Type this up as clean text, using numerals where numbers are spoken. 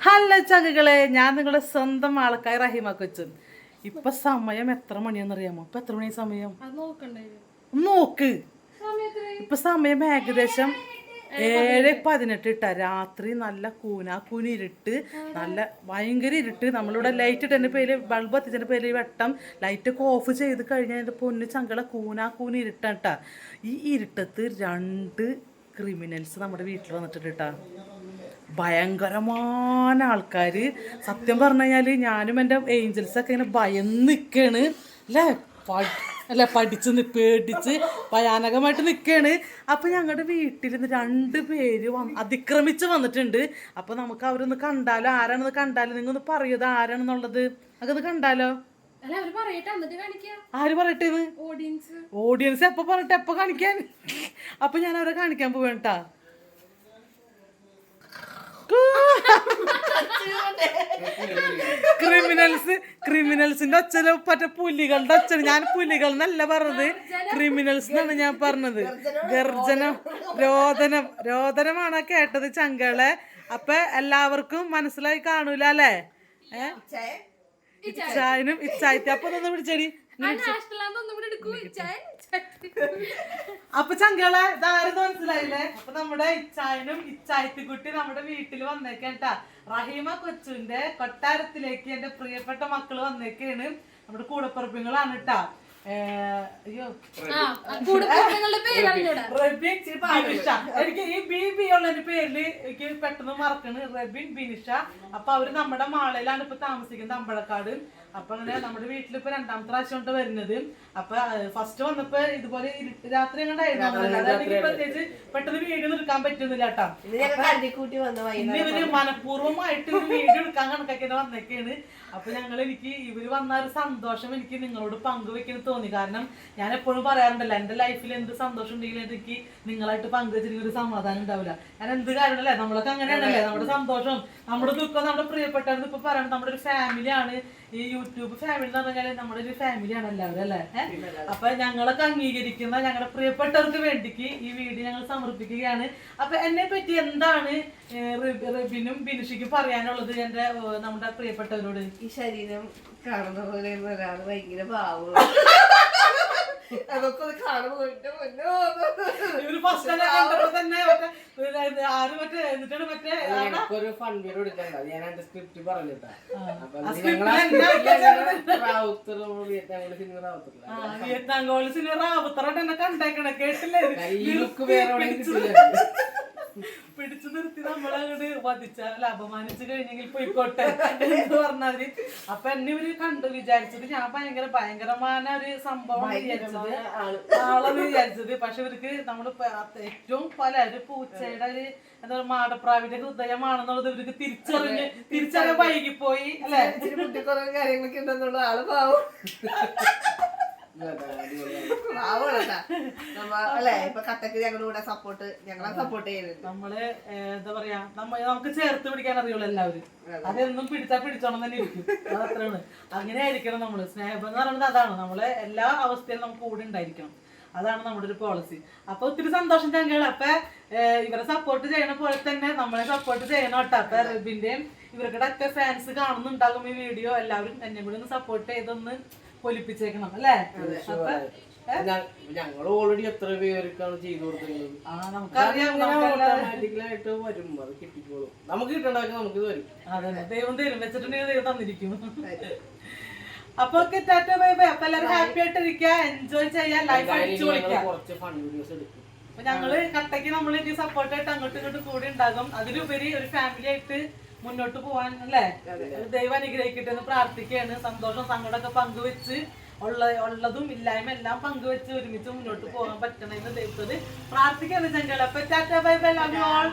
Hello ചങ്ങകളെ, ഞാൻ നിങ്ങളുടെ സ്വന്തം ആൾക്കാർ റഹീമ കൊച്ചു. ഇപ്പൊ സമയം എത്ര മണിയാണെന്നറിയാമോ? ഇപ്പൊ എത്ര മണി സമയം നോക്ക്. ഇപ്പൊ സമയം ഏകദേശം 7:18 ഇട്ട രാത്രി. നല്ല കൂനി ഇരുട്ട്, നല്ല ഭയങ്കര ഇരുട്ട്. നമ്മളിവിടെ ലൈറ്റ് ഇട്ടതിൻ്റെ പേര്, ബൾബ് എത്തിച്ചതിൻ്റെ പേര് വെട്ടം. ലൈറ്റൊക്കെ ഓഫ് ചെയ്ത് കഴിഞ്ഞാൽ എൻ്റെ പൊന്ന് ചങ്കള കൂനി ഇരുട്ടാട്ടാ. ഈ ഇരുട്ടത്ത് 2 ക്രിമിനൽസ് നമ്മുടെ വീട്ടിൽ വന്നിട്ടുണ്ട് കേട്ടാ. ഭയങ്കരമായ ആൾക്കാർ. സത്യം പറഞ്ഞു കഴിഞ്ഞാൽ ഞാനും എൻ്റെ ഏഞ്ചൽസൊക്കെ ഇങ്ങനെ ഭയന്ന് നിൽക്കുകയാണ് അല്ലേ പഠിച്ച് പേടിച്ച് ഭയാനകമായിട്ട് നിൽക്കുകയാണ്. അപ്പോൾ ഞങ്ങളുടെ വീട്ടിൽ നിന്ന് 2 പേര് അതിക്രമിച്ച് വന്നിട്ടുണ്ട്. അപ്പോൾ നമുക്ക് അവരൊന്ന് കണ്ടാലോ, ആരാണെന്ന് കണ്ടാലോ, നിങ്ങൊന്ന് പറയത് ആരാണെന്നുള്ളത്. അതൊന്ന് കണ്ടാലോ? ആര് പറയട്ടെ? ഓഡിയൻസ് എപ്പോൾ പറയട്ടെ, എപ്പോൾ കാണിക്കാൻ? അപ്പോൾ ഞാൻ അവരെ കാണിക്കാൻ പോവേട്ടാ. ക്രിമിനൽസിന്റെ അച്ഛനും മറ്റേ പുലികളുടെ അച്ഛനും. ഞാൻ പുലികൾ എന്നല്ല പറഞ്ഞത്, ക്രിമിനൽസ് എന്നാണ് ഞാൻ പറഞ്ഞത്. രോദനമാണ് കേട്ടത് ചങ്കളെ. അപ്പൊ എല്ലാവർക്കും മനസ്സിലായി കാണൂല അല്ലേ? ഇച്ചായനും ഇച്ചായത്തി. അപ്പൊ ഒന്ന് പിടിച്ചടി. അപ്പൊ ചങ്കളെ ഇതാരെന്ന് മനസ്സിലായില്ലേ? അപ്പൊ നമ്മുടെ ഇച്ചായനും ഇച്ചായത്തിക്കുട്ടി നമ്മുടെ വീട്ടിൽ വന്നേക്കേട്ടാ. റഹീമ കൊച്ചുവിന്റെ കൊട്ടാരത്തിലേക്ക് എന്റെ പ്രിയപ്പെട്ട മക്കള് വന്നേക്കാണ്. നമ്മുടെ കൂടപ്പുറപ്പുകളാണ് കേട്ടാ. എനിക്ക് ഈ ബി ഉള്ളതിന്റെ പേരില് എനിക്ക് പെട്ടെന്ന് മറക്കണ്. റബിൻ ബിനിഷ. അപ്പൊ അവര് നമ്മുടെ മാളയിലാണ് ഇപ്പൊ താമസിക്കുന്നത്, അമ്പഴക്കാട്. അപ്പൊ അങ്ങനെ നമ്മുടെ വീട്ടിൽ ഇപ്പൊ 2ാമത്തെ പ്രാവശ്യം കൊണ്ട് വരുന്നത്. അപ്പൊ ഫസ്റ്റ് വന്നപ്പോ ഇതുപോലെ രാത്രി അങ്ങോട്ടായിരുന്നു. പ്രത്യേകിച്ച് പെട്ടെന്ന് വീഡിയോ എടുക്കാൻ പറ്റുന്നില്ല കേട്ടാ. ഇവര് മനഃപൂർവ്വമായിട്ട് വീഡിയോ എടുക്കാൻ കണക്കാക്കി വന്നേക്കാണ്. അപ്പൊ എനിക്ക് ഇവര് വന്ന ഒരു സന്തോഷം എനിക്ക് നിങ്ങളോട് പങ്കുവെക്കണം തോന്നി. കാരണം ഞാൻ എപ്പോഴും പറയാറുണ്ടല്ലോ, എന്റെ ലൈഫിൽ എന്ത് സന്തോഷം ഉണ്ടെങ്കിലും എനിക്ക് നിങ്ങളായിട്ട് പങ്കുവെച്ചിരിക്കുന്ന ഒരു സമാധാനം ഉണ്ടാവില്ല. ഞാൻ എന്ത് കാര്യമല്ലേ, നമ്മളൊക്കെ അങ്ങനെയാണല്ലേ. നമ്മുടെ സന്തോഷം, നമ്മുടെ ദുഃഖം, നമ്മുടെ പ്രിയപ്പെട്ടവർ ഇപ്പൊ പറയണത് നമ്മുടെ ഒരു ഫാമിലിയാണ്. ഈ യൂട്യൂബ് ഫാമിലി എന്ന് പറഞ്ഞാല് നമ്മുടെ ഒരു ഫാമിലിയാണ് എല്ലാവരും അല്ലേ. അപ്പൊ ഞങ്ങളൊക്കെ അംഗീകരിക്കുന്ന ഞങ്ങളുടെ പ്രിയപ്പെട്ടവർക്ക് വേണ്ടിക്ക് ഈ വീഡിയോ ഞങ്ങൾ സമർപ്പിക്കുകയാണ്. അപ്പൊ എന്നെ പറ്റി എന്താണ് റബിനും ബിനുഷിക്കും പറയാനുള്ളത് എന്റെ നമ്മുടെ പ്രിയപ്പെട്ടവരോട്? ഈ ശരീരം കാണുന്ന പോലെ ഒരാൾ ഭയങ്കര പാവം. അതൊക്കെ കാണുമ്പോ ഫൺ വീഡിയോ എടുക്കണ്ട. ഞാൻ എന്റെ സ്ക്രിപ്റ്റ് പറഞ്ഞിട്ടാ. വിയറ്റ്നാം ഗോൾസിന് റാവുത്തറായിട്ട് എന്നെ കണ്ടേക്കണേ, കേട്ടില്ലേ? പിടിച്ചു നിർത്തി നമ്മളങ്ങോട്ട് വധിച്ചാൽ അപമാനിച്ചു കഴിഞ്ഞെങ്കിൽ പോയിക്കോട്ടെ എന്ന് പറഞ്ഞാല്. അപ്പൊ എന്നെ ഇവര് കണ്ടു വിചാരിച്ചത് ഞാൻ ഭയങ്കരമായ ഒരു സംഭവം ആളെന്ന് വിചാരിച്ചത്. പക്ഷെ ഇവർക്ക് നമ്മള് ഏറ്റവും ഒരു പൂച്ചയുടെ ഒരു എന്താ പറയുക, മാടപ്രാവിന്റെ ഹൃദയമാണെന്നുള്ളത് ഇവർക്ക് തിരിച്ചറിയാൻ വൈകിപ്പോയി അല്ലെ. കുട്ടിക്കുറേ കാര്യങ്ങളൊക്കെ ഉണ്ടെന്നുള്ള ആള് പാവം. അല്ലെ, ഇപ്പൊ കട്ടക്ക് ഞങ്ങളുടെ സപ്പോർട്ട്, ഞങ്ങളെ സപ്പോർട്ട് ചെയ്യുന്നുണ്ട്. നമ്മള് എന്താ പറയാ, നമുക്ക് ചേർത്ത് പിടിക്കാൻ അറിയുള്ളൂ എല്ലാവരും. അതെന്നും പിടിച്ചോണം തന്നെ ഇരിക്കും. അതത്രയാണ്. അങ്ങനെ ആയിരിക്കണം നമ്മള്. സ്നേഹം എന്ന് പറയുന്നത് അതാണ്. നമ്മള് എല്ലാ അവസ്ഥയിലും നമുക്ക് കൂടെ ഉണ്ടായിരിക്കണം. അതാണ് നമ്മുടെ ഒരു പോളിസി. അപ്പൊ ഒത്തിരി സന്തോഷം ചങ്കള. അപ്പൊ ഇവരെ സപ്പോർട്ട് ചെയ്യണ പോലെ തന്നെ നമ്മളെ സപ്പോർട്ട് ചെയ്യണം കേട്ടോ. അപ്പൊ റബിന്റെയും ഇവർക്കിടെ ഒക്കെ ഫാൻസ് കാണുന്നുണ്ടാകും ഈ വീഡിയോ. എല്ലാവരും എന്നെ കൂടി ഒന്ന് സപ്പോർട്ട് ചെയ്തൊന്ന് പൊലിപ്പിച്ചേക്കണം അല്ലേ. ഞങ്ങൾ ഓൾറെഡി എത്ര പേർക്കാണ് ചെയ്തു കൊടുക്കുന്നത്. ഓട്ടോമാറ്റിക്കലായിട്ട് വരും, അത് കിട്ടിക്കോളും. നമുക്ക് കിട്ടണ്ടാക്കി നമുക്ക് വരും. അതെ, ദൈവം തരും. വെച്ചിട്ടുണ്ടെങ്കിൽ ദൈവം തന്നിരിക്കും. അപ്പൊ ടാറ്റാ ബൈ ബൈ. അപ്പൊ എല്ലാവരും ഹാപ്പി ആയിട്ട് ഇരിക്കുക, എൻജോയ് ചെയ്യാൻ, ലൈഫ് അടിച്ചു പൊളിക്കാം. കുറച്ച് ഫൺ വീഡിയോസ് എടുക്കും. അപ്പൊ ഞങ്ങള് കട്ടയ്ക്ക് നമ്മൾ ഇത് സപ്പോർട്ടായിട്ട് അങ്ങോട്ടും ഇങ്ങോട്ടും കൂടി ഉണ്ടാകും. അതിലുപരി ഒരു ഫാമിലി ആയിട്ട് മുന്നോട്ട് പോവാൻ അല്ലേ. ദൈവം അനുഗ്രഹിക്കട്ടെ എന്ന് പ്രാർത്ഥിക്കുകയാണ്. സന്തോഷം സങ്കടമൊക്കെ പങ്കുവെച്ച് ഉള്ളതും ഇല്ലായ്മ എല്ലാം പങ്കുവെച്ച് ഒരുമിച്ച് മുന്നോട്ട് പോകാൻ പറ്റണമെന്ന് ദൈവത്തോട് പ്രാർത്ഥിക്കുകയാണ് ചങ്കള. അപ്പൊ tata bye bye, love you all.